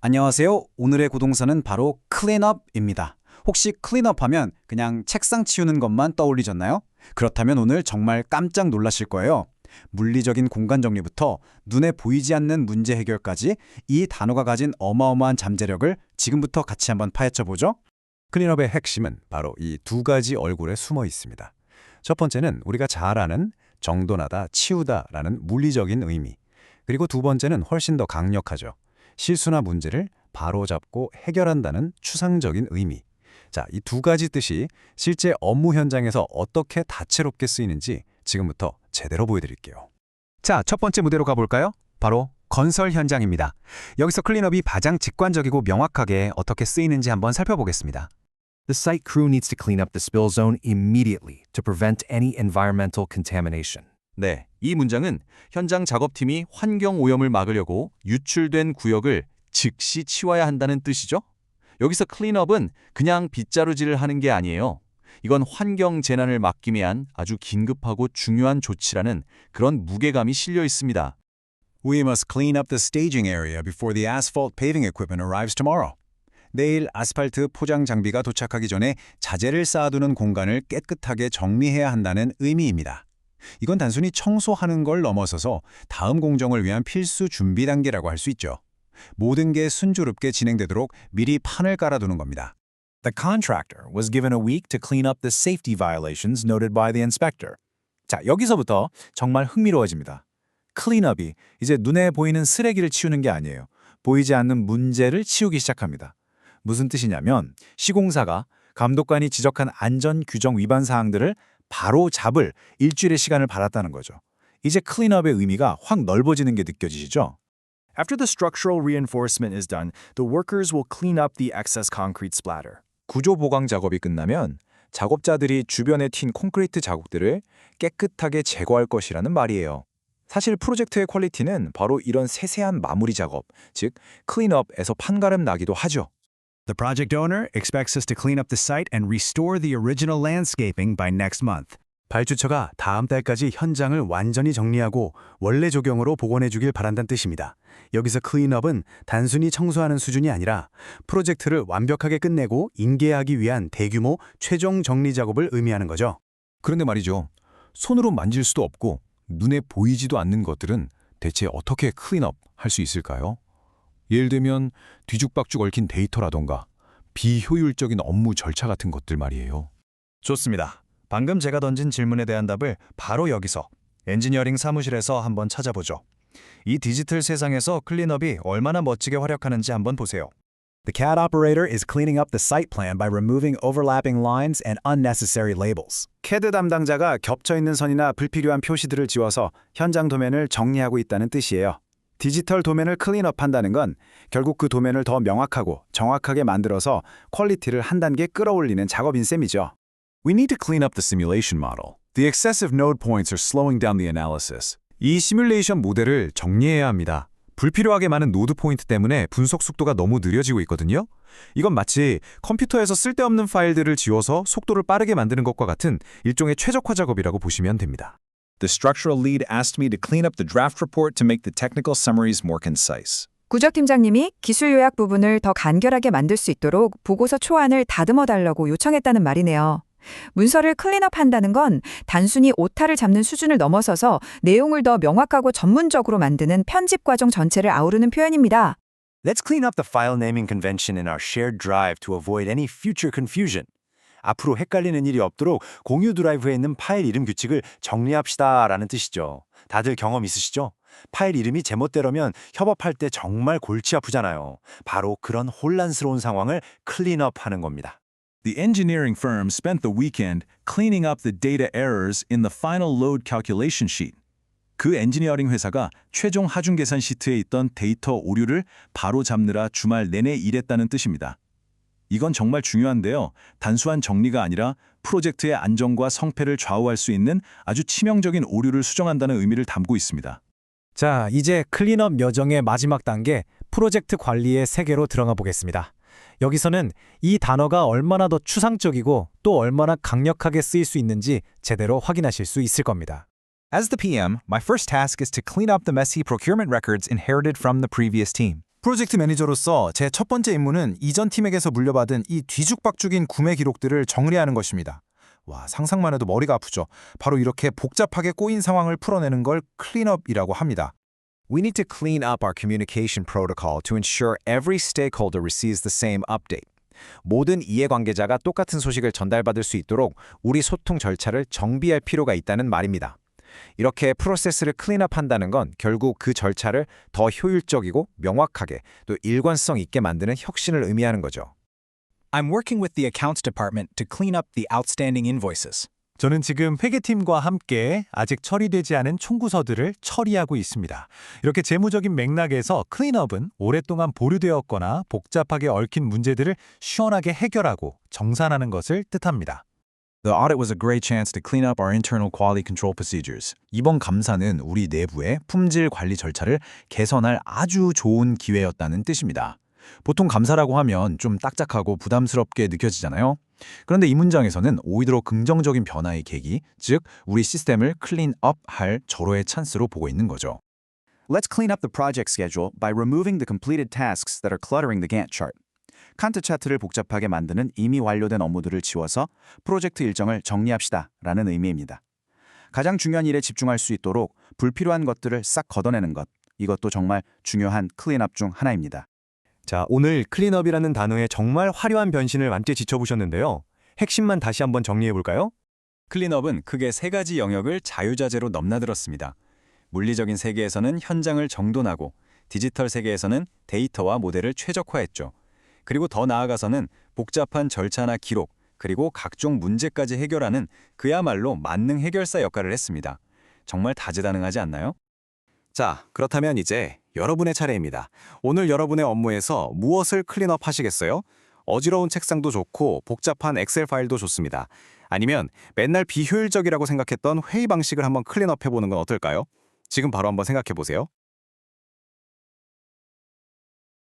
안녕하세요. 오늘의 고동사는 바로 cleanup입니다. 혹시 cleanup 하면 그냥 책상 치우는 것만 떠올리셨나요? 그렇다면 오늘 정말 깜짝 놀라실 거예요. 물리적인 공간 정리부터 눈에 보이지 않는 문제 해결까지 이 단어가 가진 어마어마한 잠재력을 지금부터 같이 한번 파헤쳐 보죠. 클린업의 핵심은 바로 이 두 가지 얼굴에 숨어 있습니다. 첫 번째는 우리가 잘 아는 정돈하다, 치우다라는 물리적인 의미. 그리고 두 번째는 훨씬 더 강력하죠. 실수나 문제를 바로잡고 해결한다는 추상적인 의미. 자, 이 두 가지 뜻이 실제 업무 현장에서 어떻게 다채롭게 쓰이는지 지금부터 제대로 보여드릴게요. 자, 첫 번째 무대로 가볼까요? 바로 건설 현장입니다. 여기서 클린업이 가장 직관적이고 명확하게 어떻게 쓰이는지 한번 살펴보겠습니다. The site crew needs to clean up the spill zone immediately to prevent any environmental contamination. 네, 이 문장은 현장 작업팀이 환경 오염을 막으려고 유출된 구역을 즉시 치워야 한다는 뜻이죠. 여기서 클린업은 그냥 빗자루질을 하는 게 아니에요. 이건 환경 재난을 막기 위한 아주 긴급하고 중요한 조치라는 그런 무게감이 실려 있습니다. We must clean up the staging area before the asphalt paving equipment arrives tomorrow. 내일 아스팔트 포장 장비가 도착하기 전에 자재를 쌓아두는 공간을 깨끗하게 정리해야 한다는 의미입니다. 이건 단순히 청소하는 걸 넘어서서 다음 공정을 위한 필수 준비 단계라고 할 수 있죠. 모든 게 순조롭게 진행되도록 미리 판을 깔아두는 겁니다. The contractor was given a week to clean up the safety violations noted by the inspector. 자, 여기서부터 정말 흥미로워집니다. 클린업이 이제 눈에 보이는 쓰레기를 치우는 게 아니에요. 보이지 않는 문제를 치우기 시작합니다. 무슨 뜻이냐면 시공사가 감독관이 지적한 안전 규정 위반 사항들을 바로 잡을 일주일의 시간을 받았다는 거죠. 이제 클린업의 의미가 확 넓어지는 게 느껴지시죠? After the structural reinforcement is done, the workers will clean up the excess concrete splatter. 구조 보강 작업이 끝나면 작업자들이 주변에 튄 콘크리트 자국들을 깨끗하게 제거할 것이라는 말이에요. 사실 프로젝트의 퀄리티는 바로 이런 세세한 마무리 작업, 즉 클린업에서 판가름 나기도 하죠. The project owner expects us to clean up the site and restore the original landscaping by next month. 발주처가 다음 달까지 현장을 완전히 정리하고 원래 조경으로 복원해 주길 바란다는 뜻입니다. 여기서 클린업은 단순히 청소하는 수준이 아니라 프로젝트를 완벽하게 끝내고 인계하기 위한 대규모 최종 정리 작업을 의미하는 거죠. 그런데 말이죠. 손으로 만질 수도 없고 눈에 보이지도 않는 것들은 대체 어떻게 클린업 할 수 있을까요? 예를 들면 뒤죽박죽 얽힌 데이터라던가 비효율적인 업무 절차 같은 것들 말이에요. 좋습니다. 방금 제가 던진 질문에 대한 답을 바로 여기서 엔지니어링 사무실에서 한번 찾아보죠. 이 디지털 세상에서 클린업이 얼마나 멋지게 활약하는지 한번 보세요. The CAD operator is cleaning up the site plan by removing overlapping lines and unnecessary labels. CAD 담당자가 겹쳐있는 선이나 불필요한 표시들을 지워서 현장 도면을 정리하고 있다는 뜻이에요. 디지털 도면을 클린업한다는 건 결국 그 도면을 더 명확하고 정확하게 만들어서 퀄리티를 한 단계 끌어올리는 작업인 셈이죠. We need to clean up the simulation model. The excessive node points are slowing down the analysis. 이 시뮬레이션 모델을 정리해야 합니다. 불필요하게 많은 노드 포인트 때문에 분석 속도가 너무 느려지고 있거든요. 이건 마치 컴퓨터에서 쓸데없는 파일들을 지워서 속도를 빠르게 만드는 것과 같은 일종의 최적화 작업이라고 보시면 됩니다. The structural lead asked me to clean up the draft report to make the technical summaries more concise. 구적팀장님이 기술 요약 부분을 더 간결하게 만들 수 있도록 보고서 초안을 다듬어 달라고 요청했다는 말이네요. 문서를 클린업한다는 건 단순히 오타를 잡는 수준을 넘어서서 내용을 더 명확하고 전문적으로 만드는 편집 과정 전체를 아우르는 표현입니다. Let's clean up the file naming convention in our shared drive to avoid any future confusion. 앞으로 헷갈리는 일이 없도록 공유 드라이브에 있는 파일 이름 규칙을 정리합시다 라는 뜻이죠. 다들 경험 있으시죠? 파일 이름이 제멋대로면 협업할 때 정말 골치 아프잖아요. 바로 그런 혼란스러운 상황을 클린업하는 겁니다. The engineering firm spent the weekend cleaning up the data errors in the final load calculation sheet. 그 엔지니어링 회사가 최종 하중 계산 시트에 있던 데이터 오류를 바로 잡느라 주말 내내 일했다는 뜻입니다. 이건 정말 중요한데요. 단순한 정리가 아니라 프로젝트의 안정과 성패를 좌우할 수 있는 아주 치명적인 오류를 수정한다는 의미를 담고 있습니다. 자, 이제 클린업 여정의 마지막 단계, 프로젝트 관리의 세계로 들어가 보겠습니다. 여기서는 이 단어가 얼마나 더 추상적이고 또 얼마나 강력하게 쓰일 수 있는지 제대로 확인하실 수 있을 겁니다. As the PM, my first task is to clean up the messy procurement records inherited from the previous team. 프로젝트 매니저로서 제 첫 번째 임무는 이전 팀에게서 물려받은 이 뒤죽박죽인 구매 기록들을 정리하는 것입니다. 와, 상상만 해도 머리가 아프죠. 바로 이렇게 복잡하게 꼬인 상황을 풀어내는 걸 클린업이라고 합니다. We need to clean up our communication protocol to ensure every stakeholder receives the same update. 모든 이해관계자가 똑같은 소식을 전달받을 수 있도록 우리 소통 절차를 정비할 필요가 있다는 말입니다. 이렇게 프로세스를 클린업한다는 건 결국 그 절차를 더 효율적이고 명확하게 또 일관성 있게 만드는 혁신을 의미하는 거죠. I'm working with the accounts department to clean up the outstanding invoices. 저는 지금 회계팀과 함께 아직 처리되지 않은 청구서들을 처리하고 있습니다. 이렇게 재무적인 맥락에서 클린업은 오랫동안 보류되었거나 복잡하게 얽힌 문제들을 시원하게 해결하고 정산하는 것을 뜻합니다. The audit was a great chance to clean up our internal quality control procedures. 이번 감사는 우리 내부의 품질 관리 절차를 개선할 아주 좋은 기회였다는 뜻입니다. 보통 감사라고 하면 좀 딱딱하고 부담스럽게 느껴지잖아요. 그런데 이 문장에서는 오히려 긍정적인 변화의 계기, 즉 우리 시스템을 클린업할 절호의 찬스로 보고 있는 거죠. Let's clean up the project schedule by removing the completed tasks that are cluttering the Gantt chart. 칸트 차트를 복잡하게 만드는 이미 완료된 업무들을 지워서 프로젝트 일정을 정리합시다 라는 의미입니다. 가장 중요한 일에 집중할 수 있도록 불필요한 것들을 싹 걷어내는 것, 이것도 정말 중요한 클린업 중 하나입니다. 자, 오늘 클린업이라는 단어의 정말 화려한 변신을 함께 지켜보셨는데요. 핵심만 다시 한번 정리해볼까요? 클린업은 크게 세 가지 영역을 자유자재로 넘나들었습니다. 물리적인 세계에서는 현장을 정돈하고, 디지털 세계에서는 데이터와 모델을 최적화했죠. 그리고 더 나아가서는 복잡한 절차나 기록, 그리고 각종 문제까지 해결하는 그야말로 만능 해결사 역할을 했습니다. 정말 다재다능하지 않나요? 자, 그렇다면 이제 여러분의 차례입니다. 오늘 여러분의 업무에서 무엇을 클린업 하시겠어요? 어지러운 책상도 좋고 복잡한 엑셀 파일도 좋습니다. 아니면 맨날 비효율적이라고 생각했던 회의 방식을 한번 클린업 해보는 건 어떨까요? 지금 바로 한번 생각해 보세요.